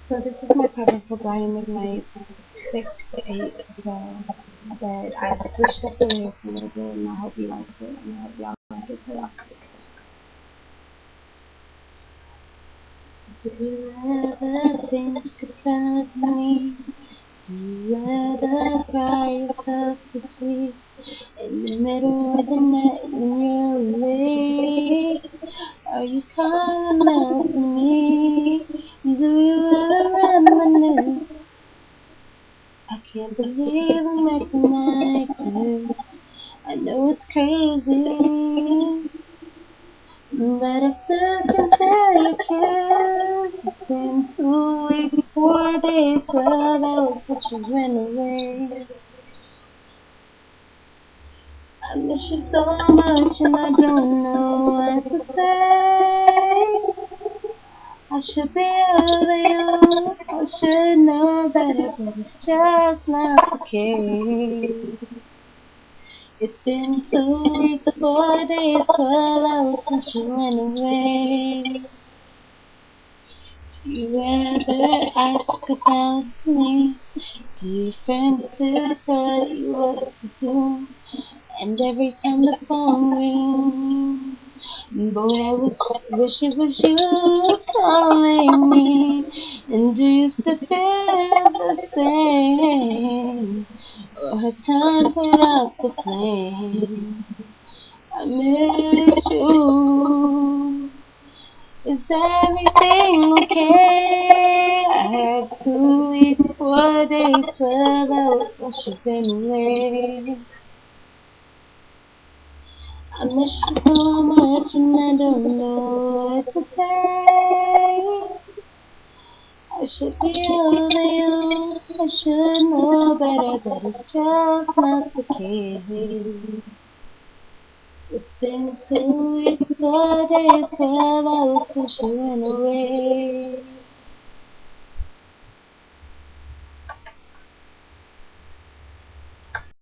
So this is my cover for Brian McKnight's 6, 8, 12. But I've switched up the lyrics a little bit, and I hope you like it, and I hope y'all like it too. Do you ever think about me? Do you ever cry yourself to sleep in the middle of the night when you're awake? Are you calling out for me? Do you ever reminisce? I can't believe I'm acting like this. I know it's crazy, but I still can feel your kiss. It's been 2 weeks, 4 days, 12 hours that you went away. I miss you so much and I don't know what to say. I should be over you, I should know better, but it's just not the case. It's been 2 weeks, 4 days, 12 hours since you went away. Do you ever ask about me? Do your friends still tell you what to do? And every time the phone rings, boy, wish it was you calling me. And do you still feel the same? Or has time put out the flame? I miss you. Is everything okay? I had 2 weeks, 4 days, 12 hours since you've been away. I miss you so much and I don't know what to say. I should be over you, I should know better, but it's just not the case. It's been 2 weeks, 4 days, 12 hours since you went away.